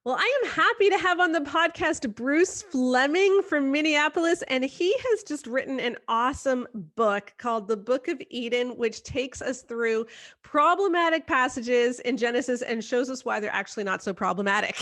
Well, I am happy to have on the podcast Bruce Fleming from Minneapolis, and he has just written an awesome book called The Book of Eden, which takes us through problematic passages in Genesis and shows us why they're actually not so problematic.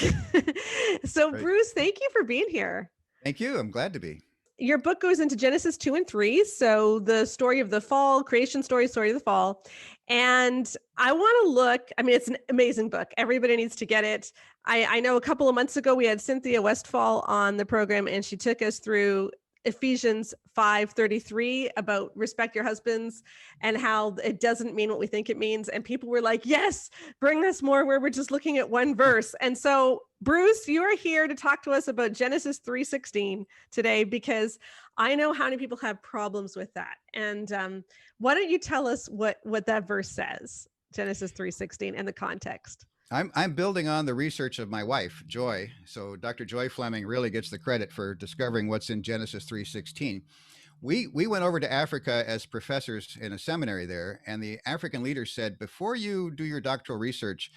So, Right. Bruce, thank you for being here. Thank you. I'm glad to be. Your book goes into Genesis 2 and 3. So the story of the fall, creation story of the fall. And I want to look, I mean, it's an amazing book. Everybody needs to get it. I know a couple of months ago, we had Cynthia Westfall on the program, and she took us through Ephesians 5:33 about respect your husbands and how it doesn't mean what we think it means. And people were like, yes, bring us more where we're just looking at one verse. And so, Bruce, you are here to talk to us about Genesis 3:16 today, because I know how many people have problems with that. And why don't you tell us what that verse says, Genesis 3:16, and the context? I'm building on the research of my wife, Joy. So Dr. Joy Fleming really gets the credit for discovering what's in Genesis 3:16. We went over to Africa as professors in a seminary there, and the African leaders said, before you do your doctoral research,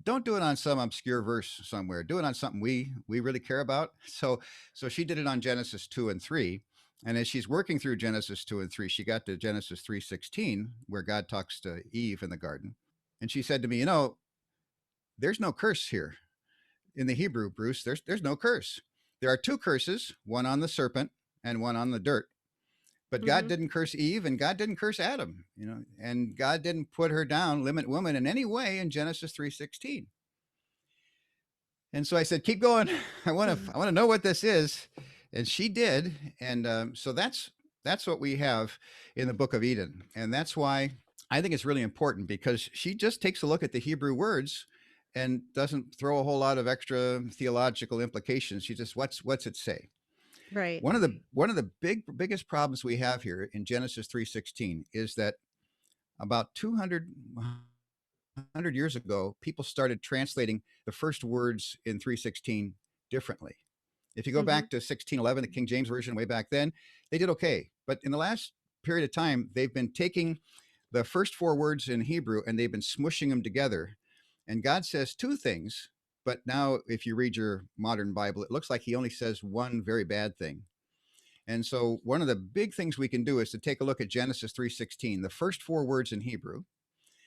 don't do it on some obscure verse somewhere. Do it on something we really care about. So she did it on Genesis 2 and 3. And as she's working through Genesis 2 and 3, she got to Genesis 3:16, where God talks to Eve in the garden. And she said to me, there's no curse here in the Hebrew, Bruce. There's no curse. There are two curses, one on the serpent and one on the dirt. But God Mm-hmm. didn't curse Eve and God didn't curse Adam, and God didn't put her down, limit woman in any way in Genesis 3:16. And so I said, keep going. I want to know what this is. And she did. And so that's what we have in the Book of Eden. And that's why I think it's really important, because she just takes a look at the Hebrew words and doesn't throw a whole lot of extra theological implications. She just, what's it say? Right. One of the biggest problems we have here in Genesis 3:16 is that about 200 years ago, people started translating the first words in 3:16 differently. If you go Mm-hmm. back to 1611, the King James Version way back then, they did okay. But in the last period of time, they've been taking the first four words in Hebrew and they've been smushing them together. And God says two things, but now if you read your modern Bible, it looks like he only says one very bad thing. And so one of the big things we can do is to take a look at Genesis 3:16, the first four words in Hebrew.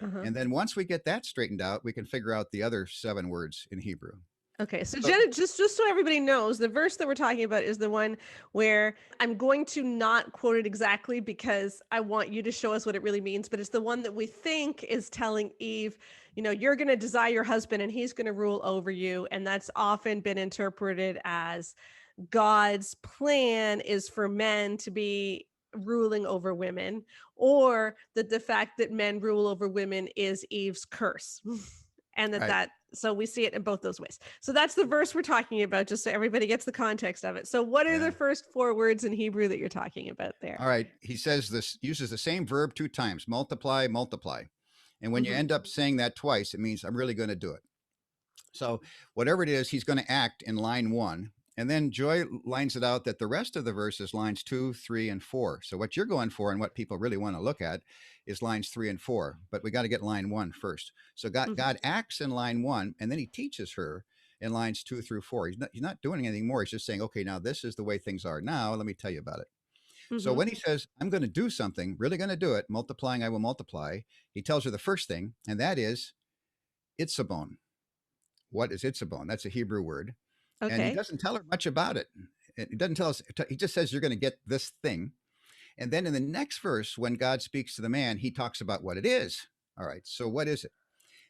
Uh-huh. And then once we get that straightened out, we can figure out the other seven words in Hebrew. Okay, so So, Jenna, just so everybody knows, the verse that we're talking about is the one where I'm going to not quote it exactly because I want you to show us what it really means, but it's the one that we think is telling Eve, you're going to desire your husband and he's going to rule over you. And that's often been interpreted as God's plan is for men to be ruling over women, or that the fact that men rule over women is Eve's curse. And right. so we see it in both those ways. So that's the verse we're talking about, just so everybody gets the context of it. So what are the Yeah. first four words in Hebrew that you're talking about there? All right. He says this, uses the same verb two times: multiply, multiply. And when you Mm-hmm. end up saying that twice, it means I'm really going to do it. So whatever it is, he's going to act in line one. And then Joy lines it out that the rest of the verse is lines 2, 3, and 4. So what you're going for and what people really want to look at is lines 3 and 4. But we got to get line 1 first. So Mm-hmm. God acts in line 1, and then he teaches her in lines 2 through 4. He's not doing anything more. He's just saying, okay, now this is the way things are now. Let me tell you about it. So Mm-hmm. when he says, I'm going to do something, really going to do it, multiplying, I will multiply, he tells her the first thing, and that is itzabon. What is itzabon? That's a Hebrew word. And he Okay. doesn't tell her much about it. He doesn't tell us, he just says, you're going to get this thing. And then in the next verse, when God speaks to the man, he talks about what it is. All right, so what is it?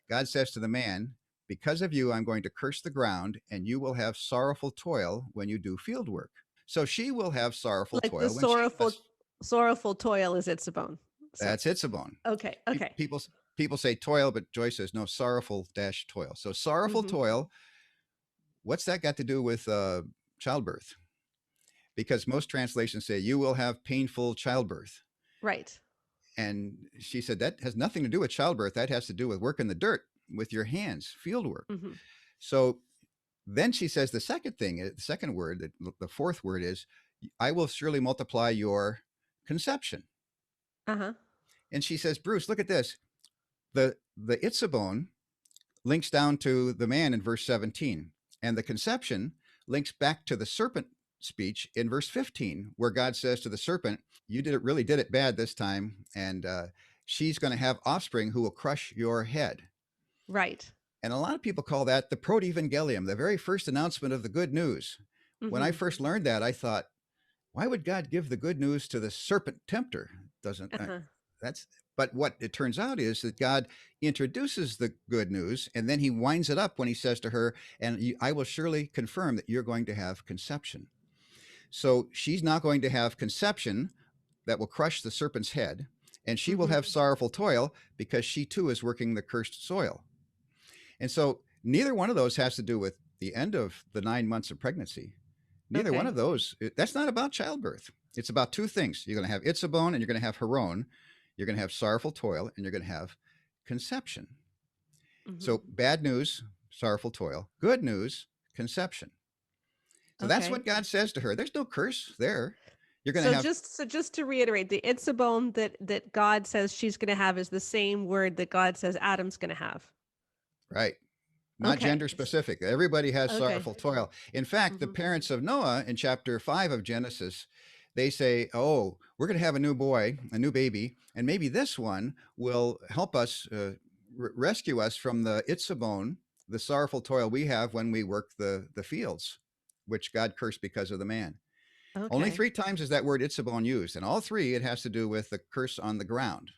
God says to the man, because of you, I'm going to curse the ground, and you will have sorrowful toil when you do field work. So she will have sorrowful Like the toil when she does. sorrowful toil is its bone. So, That's itzabon. okay. Okay. People say toil, but Joyce says no, sorrowful dash toil. So sorrowful Mm-hmm. toil, what's that got to do with childbirth? Because most translations say you will have painful childbirth. Right. And she said that has nothing to do with childbirth. That has to do with work in the dirt with your hands, field work. Mm-hmm. So then she says the second thing, the second word, the fourth word is, I will surely multiply your conception. Uh-huh. And she says, Bruce, look at this. The itzabon links down to the man in verse 17. And the conception links back to the serpent speech in verse 15, where God says to the serpent, "You really did it bad this time, and she's going to have offspring who will crush your head." Right. And a lot of people call that the protevangelium, the very first announcement of the good news. When I Mm-hmm. first learned that, I thought, why would God give the good news to the serpent tempter? Doesn't Uh-huh. that's But what it turns out is that God introduces the good news and then he winds it up when he says to her, "And I will surely confirm that you're going to have conception." So she's not going to have conception that will crush the serpent's head, and she will Mm-hmm. have sorrowful toil because she too is working the cursed soil. And so neither one of those has to do with the end of the 9 months of pregnancy. Neither one Okay. of those, that's not about childbirth. It's about two things. You're going to have Itzabon and you're going to have Haron. You're going to have sorrowful toil and you're going to have conception. Mm-hmm. So bad news, sorrowful toil. Good news, conception. So that's Okay. what God says to her. There's no curse there. You're going to So have, just to reiterate, the itzabone that God says she's going to have is the same word that God says Adam's going to have. right, not Okay. gender specific. Everybody has Okay. sorrowful toil. In fact, the Mm-hmm. parents of Noah in chapter 5 of Genesis, they say, "Oh, we're going to have a new boy, a new baby, and maybe this one will help us rescue us from the itzabone, the sorrowful toil we have when we work the fields, which God cursed because of the man." Only Okay. 3 times is that word itzabone used, and all three it has to do with the curse on the ground.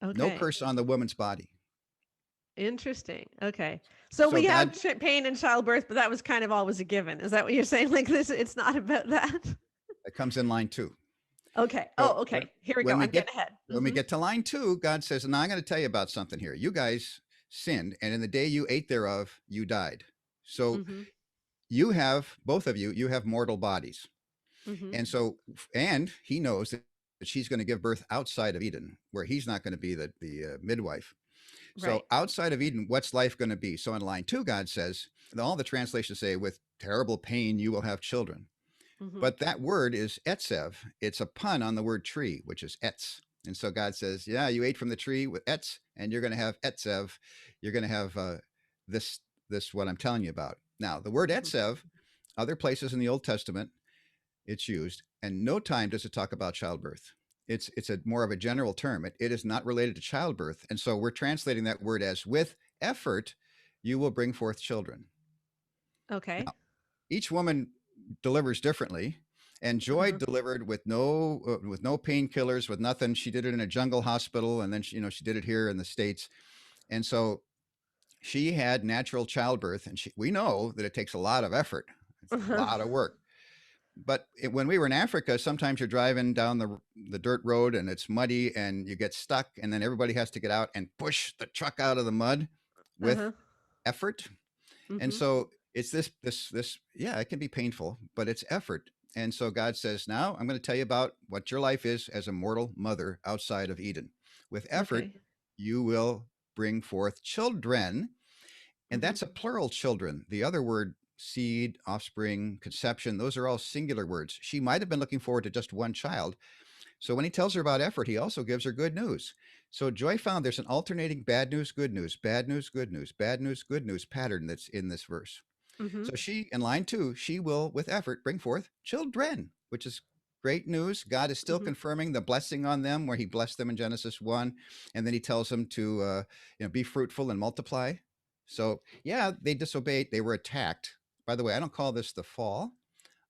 No Okay. curse on the woman's body. Interesting. Okay. So So we have God, pain in childbirth, but that was kind of always a given. Is that what you're saying? Like this, it's not about that. it comes in line 2. Okay. So Oh, okay. Here we go. when we I'm get getting ahead. when we get to line 2, God says, "Now I'm going to tell you about something here. You guys sinned, and in the day you ate thereof, you died. So Mm-hmm. you have both of you, you have mortal bodies, Mm-hmm. and and He knows that she's going to give birth outside of Eden, where He's not going to be the midwife. So Right. outside of Eden, what's life going to be? So in line 2, God says, all the translations say, with terrible pain you will have children. Mm-hmm. But that word is etzev. It's a pun on the word tree, which is etz. And so God says, "Yeah, you ate from the tree with etz, and you're going to have etzev. You're going to have this what I'm telling you about." Now, the word Mm-hmm. etzev, other places in the Old Testament, it's used, and no time does it talk about childbirth. It's a more of a general term. It is not related to childbirth, and so we're translating that word as with effort, you will bring forth children. Okay. Now, each woman delivers differently, and Joy Uh-huh. delivered with no painkillers, with nothing. She did it in a jungle hospital, and then she did it here in the States. And so she had natural childbirth, and we know that it takes a lot of effort. It's a Uh-huh. lot of work. But when we were in Africa, sometimes you're driving down the dirt road and it's muddy and you get stuck, and then everybody has to get out and push the truck out of the mud with Uh-huh. effort. And Mm-hmm. so it's this yeah, it can be painful, but it's effort. And so God says, "Now I'm going to tell you about what your life is as a mortal mother outside of Eden. With effort, Okay. you will bring forth children." And Mm-hmm. that's a plural children. The other word, seed, offspring, conception, those are all singular words. She might have been looking forward to just one child. So when he tells her about effort, he also gives her good news. So Joy found there's an alternating bad news, good news, bad news, good news, bad news, good news pattern that's in this verse. Mm-hmm. So she, in line 2, she will, with effort, bring forth children, which is great news. God is still Mm-hmm. confirming the blessing on them, where He blessed them in Genesis 1, and then He tells them to, be fruitful and multiply. So yeah, they disobeyed. They were attacked. By the way, I don't call this the fall.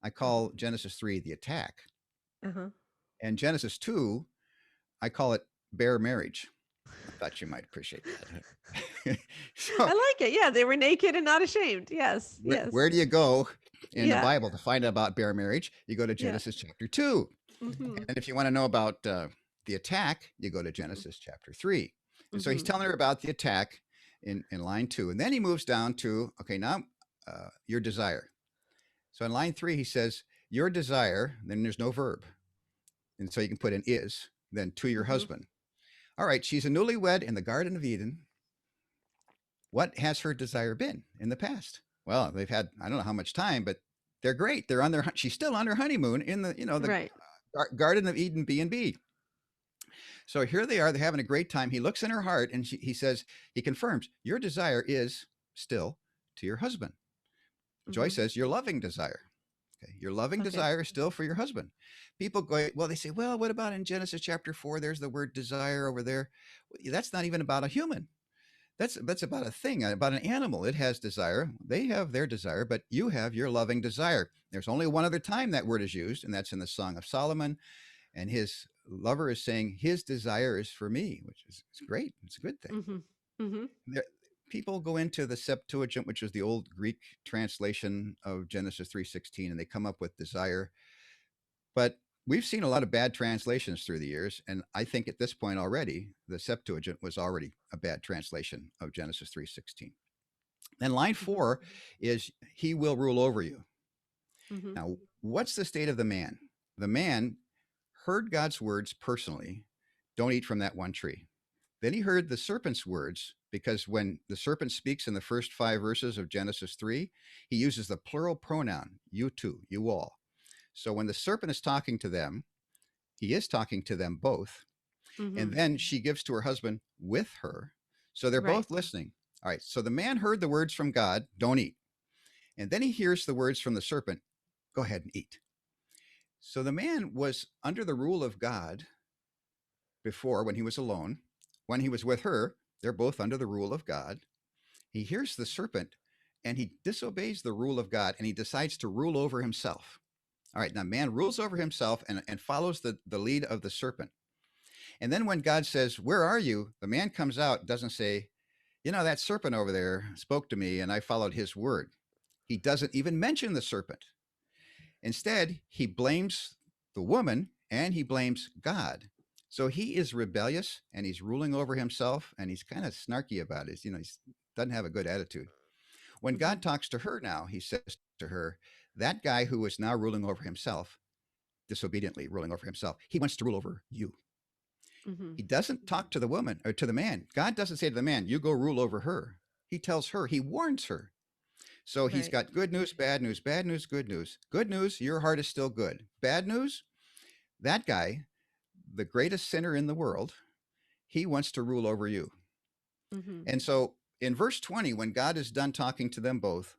I call Genesis 3 the attack, Uh-huh. and Genesis 2, I call it bear marriage. I thought you might appreciate that. I So like it. Yeah, they were naked and not ashamed. Yes. where Yes. do you go in the Yeah. Bible to find out about bear marriage? You go to Yeah. Genesis chapter 2. Mm-hmm. And if you want to know about the attack, you go to Genesis chapter 3. And so he's Mm-hmm. telling her about the attack in line 2. And then he moves down to, okay, now your desire. So in line 3, he says, your desire, then there's no verb. And so you can put in is, then to your Mm-hmm. husband. All right, she's a newlywed in the Garden of Eden. What has her desire been in the past? Well, they've had, I don't know how much time, but they're great. They're on their, she's still on her honeymoon in the Right. Garden of Eden B&B. So here they are, they're having a great time. He looks in her heart and he says, he confirms, your desire is still to your husband. Joy Mhm. says your loving desire. Okay, your loving Okay. desire is still for your husband. People go, well, they say, well, what about in Genesis chapter 4? There's the word desire over there. Well, that's not even about a human. That's about a thing, about an animal. It has desire. They have their desire, but you have your loving desire. There's only one other time that word is used, and that's in the Song of Solomon. And his lover is saying his desire is for me, which is it's great. It's a good thing. Mhm. Mhm. There, people go into the Septuagint, which is the old Greek translation of Genesis 3:16, and they come up with desire. But we've seen a lot of bad translations through the years, and I think at this point already, the Septuagint was already a bad translation of Genesis 3:16. Then line Mhm. 4 is he will rule over you. Mhm. Now, what's the state of the man? The man heard God's words personally, don't eat from that one tree. Then he heard the serpent's words, because when the serpent speaks in the first 5 verses of Genesis 3, he uses the plural pronoun, you two, you all. So when the serpent is talking to them, he is talking to them both. And Mhm. then she gives to her husband with her. So they're Right. both listening. All right. So the man heard the words from God, don't eat. And then he hears the words from the serpent, go ahead and eat. So the man was under the rule of God before when he was alone. When he was with her, they're both under the rule of God. He hears the serpent and he disobeys the rule of God and he decides to rule over himself. All right, now man rules over himself and follows the lead of the serpent. And then when God says, where are you? The man comes out, doesn't say, you know, that serpent over there spoke to me and I followed his word. He doesn't even mention the serpent. Instead, he blames the woman and he blames God. So he is rebellious and he's ruling over himself and he's kind of snarky about it. You know, he doesn't have a good attitude. When Mhm. God talks to her now, he says to her, that guy who is now ruling over himself, disobediently ruling over himself, he wants to rule over you. Mhm. He doesn't talk to the woman or to the man. God doesn't say to the man, you go rule over her. He tells her, he warns her. So he's Right. got good news, bad news, bad news, good news. Good news, your heart is still good. Bad news, that guy, the greatest sinner in the world, he wants to rule over you. Mhm. And so in verse 20, when God is done talking to them both,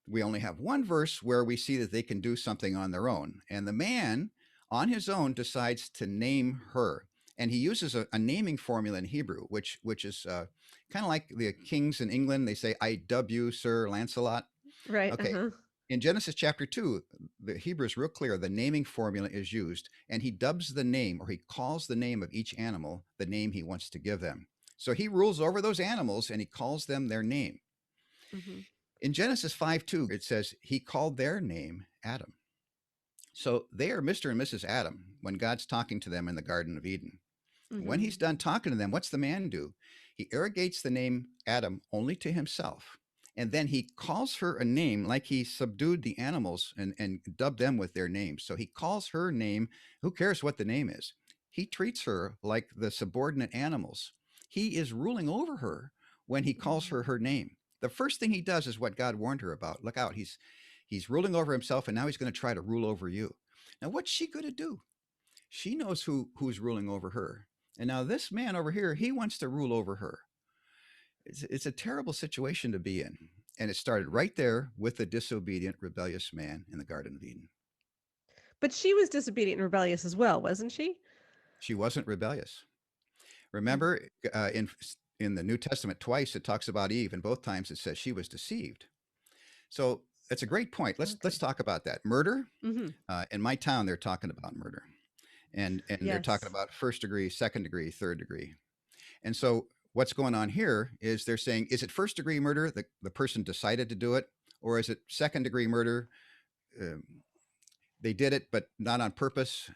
we only have one verse where we see that they can do something on their own. And the man on his own decides to name her. And he uses a naming formula in Hebrew, which is kind of like the kings in England. They say, I dub you, Sir Lancelot. Right. Okay. Uh-huh. In Genesis chapter 2, the Hebrew is real clear. The naming formula is used, and he dubs the name or he calls the name of each animal the name he wants to give them. So he rules over those animals and he calls them their name. Mhm. In Genesis 5:2, it says he called their name Adam. So they are Mr. and Mrs. Adam when God's talking to them in the Garden of Eden. When Mhm. he's done talking to them, what's the man do? He arrogates the name Adam only to himself. And then he calls her a name like he subdued the animals and dubbed them with their names. So he calls her name. Who cares what the name is? He treats her like the subordinate animals. He is ruling over her when he calls her Mhm. her name. The first thing he does is what God warned her about. Look out, he's ruling over himself and now he's going to try to rule over you. Now what's she going to do? She knows who's ruling over her. And now this man over here, he wants to rule over her. It's a terrible situation to be in. And it started right there with the disobedient, rebellious man in the Garden of Eden. But she was disobedient and rebellious as well, wasn't she? She wasn't rebellious. Mhm. Remember, in the New Testament twice it talks about Eve, and both times it says she was deceived. So that's a great point. Let's Okay. talk about that. Murder. Mhm. In my town, they're talking about murder, and they're talking Yes. about first degree, second degree, third degree. And so what's going on here is they're saying, is it first degree murder? The person decided to do it, or is it second degree murder? Um, they did it, but not on purpose.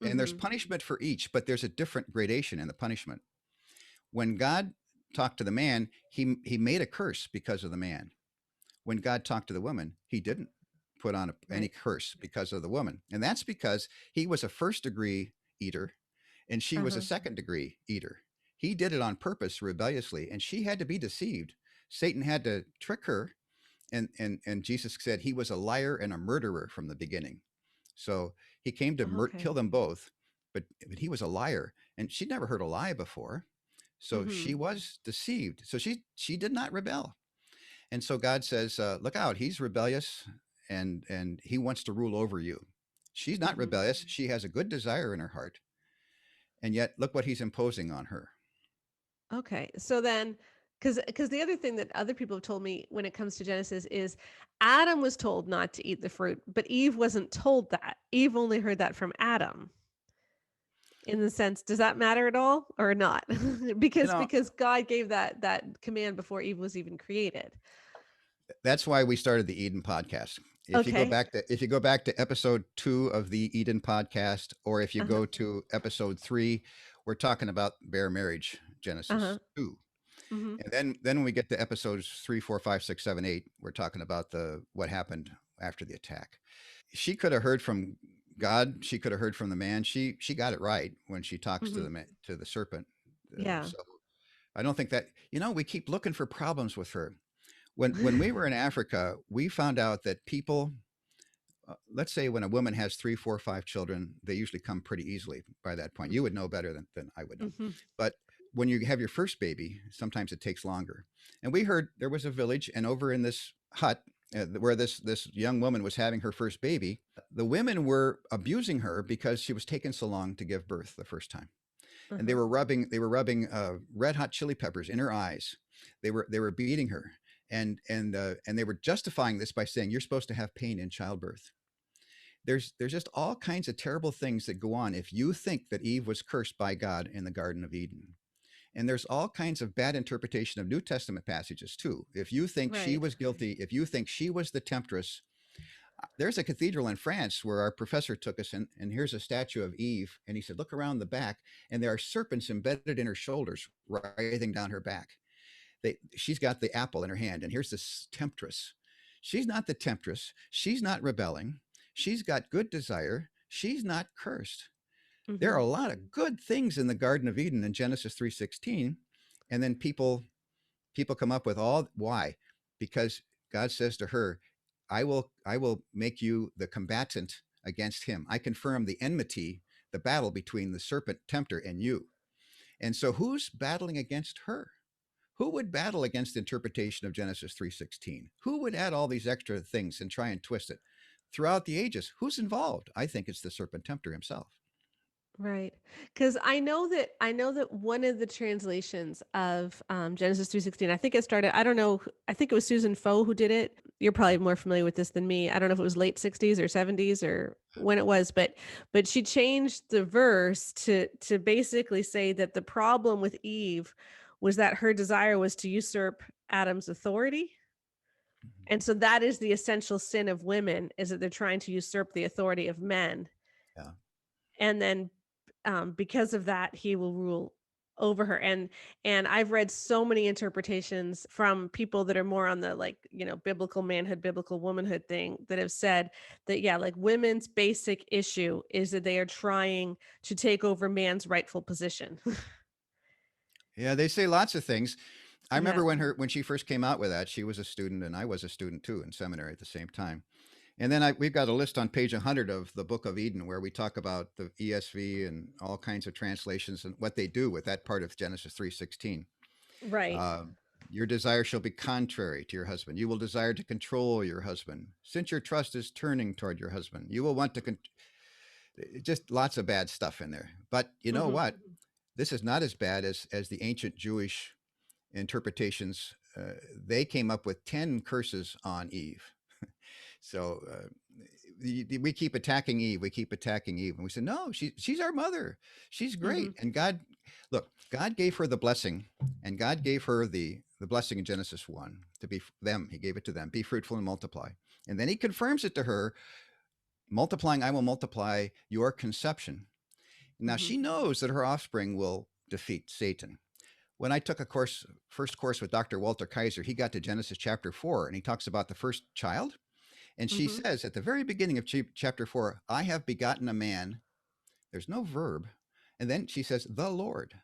And there's Mhm. punishment for each, but there's a different gradation in the punishment. When God talked to the man, he made a curse because of the man. When God talked to the woman, he didn't put on any Right. curse because of the woman. And that's because he was a first degree eater and she was a Uh-huh. second degree eater. He did it on purpose rebelliously and she had to be deceived. Satan had to trick her and Jesus said he was a liar and a murderer from the beginning. So he came to kill Okay. them both, but he was a liar and she'd never heard a lie before. So she Mhm. was deceived. So she did not rebel. And so God says, look out, he's rebellious and he wants to rule over you. She's not Mhm. rebellious. She has a good desire in her heart. And yet, look what he's imposing on her. Okay. So then, because the other thing that other people have told me when it comes to Genesis is Adam was told not to eat the fruit, but Eve wasn't told that. Eve only heard that from Adam. In the sense, does that matter at all or not? You because know, because God gave that command before Eve was even created. that's why we started the Eden podcast. Okay. If you go back to episode 2 of the Eden podcast, or if you Uh-huh. go to episode 3, we're talking about bare marriage, Uh-huh. Genesis 2. Mhm. And then when we get to episodes 3, 4, 5, 6, 7, 8, we're talking about the what happened after the attack. She could have heard from God. She could have heard from the man. She got it right when she talks to Mhm. the serpent. Yeah. So I don't think that, we keep looking for problems with her. When we were in Africa, we found out that people, let's say when a woman has 3, 4, 5 children, they usually come pretty easily by that point. You would know better than I would know. Mhm. But when you have your first baby, sometimes it takes longer. And we heard there was a village, and over in this hut where this young woman was having her first baby, the women were abusing her because she was taking so long to give birth the first time, and Uh-huh. they were rubbing red hot chili peppers in her eyes. They were beating her, and they were justifying this by saying you're supposed to have pain in childbirth. There's just all kinds of terrible things that go on if you think that Eve was cursed by God in the Garden of Eden. And there's all kinds of bad interpretation of New Testament passages too. If you think she Right. was guilty, if you think she was the temptress, there's a cathedral in France where our professor took us in, and here's a statue of Eve. And he said, look around the back, and there are serpents embedded in her shoulders, writhing down her back. She's got the apple in her hand, and here's this temptress. She's not the temptress. She's not rebelling. She's got good desire. She's not cursed. There are Mhm. a lot of good things in the Garden of Eden in Genesis 3:16, and then people come up with all why? Because God says to her, I will make you the combatant against him. I confirm the enmity, the battle between the serpent tempter and you. And so who's battling against her? Who would battle against the interpretation of Genesis 3:16? Who would add all these extra things and try and twist it? Throughout the ages, who's involved? I think it's the serpent tempter himself. Right. Because I know that one of the translations of Genesis 3:16, I think it started, I don't know, I think it was Susan Foe who did it. You're probably more familiar with this than me. I don't know if it was late 60s or 70s or when it was, but she changed the verse to basically say that the problem with Eve was that her desire was to usurp Adam's authority. And so that is the essential sin of women, is that they're trying to usurp the authority of men. Yeah. And then because of that, he will rule over her. And I've read so many interpretations from people that are more on the, like, biblical manhood, biblical womanhood thing, that have said that, yeah, like, women's basic issue is that they are trying to take over man's rightful position. Yeah, they say lots of things. I Yeah. remember when she first came out with that, she was a student and I was a student too in seminary at the same time. And then we've got a list on page 100 of the Book of Eden where we talk about the ESV and all kinds of translations and what they do with that part of Genesis 3:16. Right. Uh, your desire shall be contrary to your husband. You will desire to control your husband. Since your trust is turning toward your husband, you will want to just lots of bad stuff in there. But you know Hmm. what? This is not as bad as the ancient Jewish interpretations. They came up with 10 curses on Eve. So we keep attacking Eve. We keep attacking Eve, and we say, no, she's our mother. She's Hmm. great. And God, look, God gave her the blessing, and God gave her the blessing in Genesis 1 to be them. He gave it to them. Be fruitful and multiply. And then he confirms it to her, multiplying, I will multiply your conception. Now Hmm. she knows that her offspring will defeat Satan. When I took first course with Dr. Walter Kaiser, he got to Genesis chapter 4 and he talks about the first child. And she Hmm. says at the very beginning of chapter 4, I have begotten a man. There's no verb. And then she says, the Lord.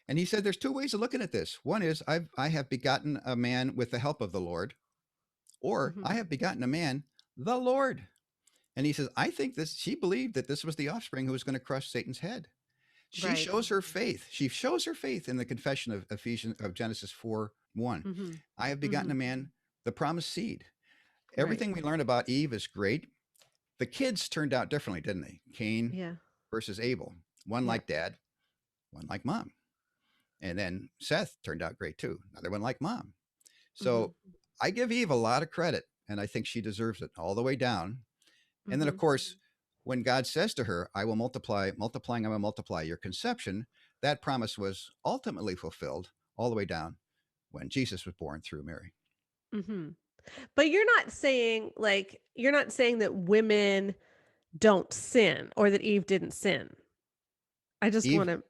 And he said, there's two ways of looking at this. One is, I have begotten a man with the help of the Lord, or Hmm. I have begotten a man, the Lord. And he says, I think she believed that this was the offspring who was going to crush Satan's head. She Right. shows her faith. She shows her faith in the confession of Genesis 4:19. One. Mhm. I have begotten a Mhm. man, the promised seed. Right. Everything we learn about Eve is great. The kids turned out differently, didn't they? Cain Yeah. versus Abel. One Yeah. like dad, one like mom. And then Seth turned out great too. Another one like mom. Mhm. So I give Eve a lot of credit, and I think she deserves it all the way down. And then, of Mhm. course, when God says to her, I will multiply, multiplying, I will multiply your conception, that promise was ultimately fulfilled all the way down when Jesus was born through Mary. Mhm. But you're not saying that women don't sin or that Eve didn't sin. I just Eve, want to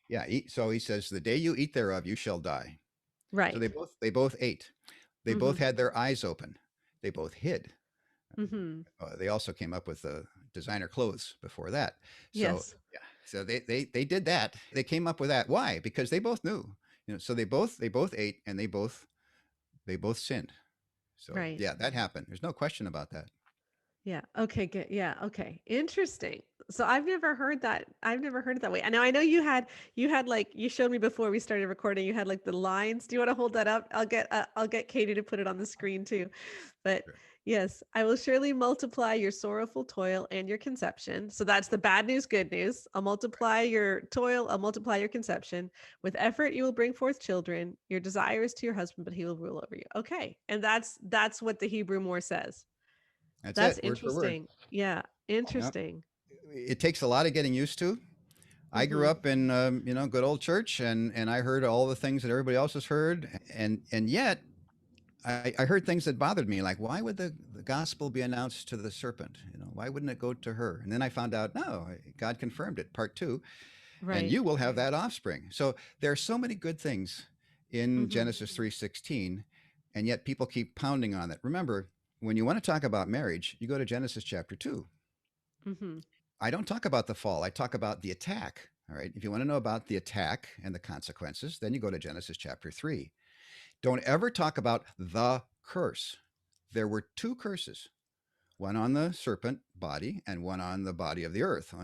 yeah. So he says, the day you eat thereof, you shall die. So right. they both ate. They both Mhm. had their eyes open. They both hid. Mhm. They also came up with designer clothes before that. So Yes. yeah, so they did that. They came up with that. Why? Because they both knew. So they both ate and they both sinned. So Right. yeah, that happened. There's no question about that. Yeah. Okay, good. Yeah. Okay. Interesting. So I've never heard that. I've never heard it that way. I know you had like you showed me before we started recording, you had like the lines. Do you want to hold that up? I'll get Katie to put it on the screen too. But Sure. yes, I will surely multiply your sorrowful toil and your conception. So that's the bad news, good news. I'll multiply your toil, I'll multiply your conception. With effort you will bring forth children. Your desire is to your husband, but he will rule over you. Okay. And that's what the Hebrew more says. That's That's it, word for word. interesting. Yeah, Yep. interesting. It takes a lot of getting used to. I grew Mhm. up in good old church, and I heard all the things that everybody else has heard, and yet I heard things that bothered me, like why would the gospel be announced to the serpent? Why wouldn't it go to her? And then I found out, no, God confirmed it, part two, and Right. you will have that offspring. So there are so many good things in Mhm. Genesis 3:16, and yet people keep pounding on it. Remember, when you want to talk about marriage, you go to Genesis chapter 2. Mhm. I don't talk about the fall. I talk about the attack. All right. If you want to know about the attack and the consequences, then you go to Genesis chapter 3. Don't ever talk about the curse. There were two curses, one on the serpent body and one on the body of the earth.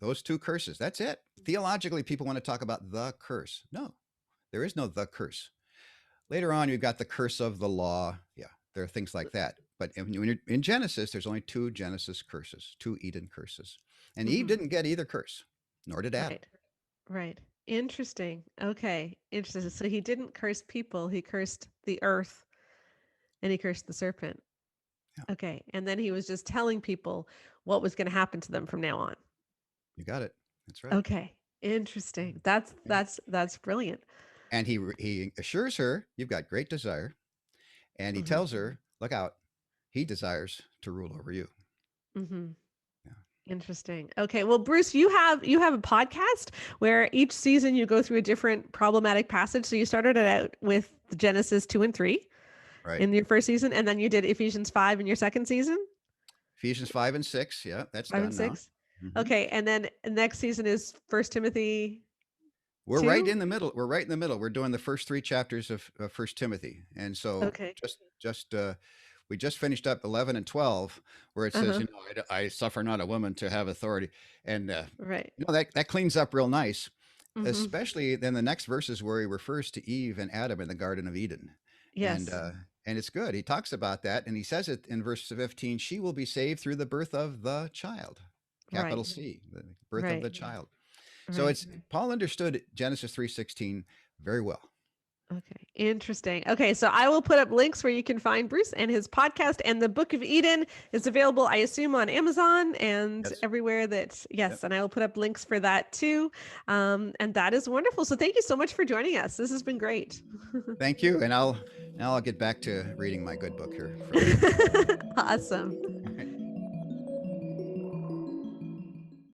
Those two curses. That's it. Theologically, people want to talk about the curse. No, there is no the curse. Later on, you've got the curse of the law. Yeah, there are things like that. But when you're in Genesis, there's only two Genesis curses, two Eden curses. And Eve Mhm. didn't get either curse, nor did Adam. Right. Right. Interesting. Okay. Interesting. So he didn't curse people, he cursed the earth and he cursed the serpent. Yeah, Okay. And then he was just telling people what was going to happen to them from now on. you got it. That's right. Okay. Interesting. That's brilliant. And he assures her, you've got great desire. And he Mhm. tells her, look out, he desires to rule over you. Mhm. Yeah. Interesting. Okay. Well, Bruce, you have a podcast where each season you go through a different problematic passage. So you started it out with Genesis 2 and 3 Right. in your first season, and then you did Ephesians 5 in your second season, Ephesians 5 and 6. Yeah, that's 5 and done now. 6. Hmm. Okay. And then next season is First Timothy We're right 2. in the middle. We're right in the middle. We're doing the first three chapters of First Timothy, and so Okay. we just finished up 11 and 12, where it says, Uh-huh. I suffer not a woman to have authority, and Right. that cleans up real nice, Mm-hmm. especially then the next verses where he refers to Eve and Adam in the Garden of Eden, and Yes. and it's good. He talks about that, and he says it in verse 15. She will be saved through the birth of the child, capital Right. C, the birth of Right. the child. So Right. it's Paul understood Genesis 3:16 very well. Okay, interesting. Okay, so I will put up links where you can find Bruce and his podcast, and the Book of Eden is available, I assume, on Amazon and Yes. everywhere that, Yep. yes, and I will put up links for that too. And that is wonderful. So thank you so much for joining us. This has been great. Thank you. And now I'll get back to reading my good book here for later. Awesome.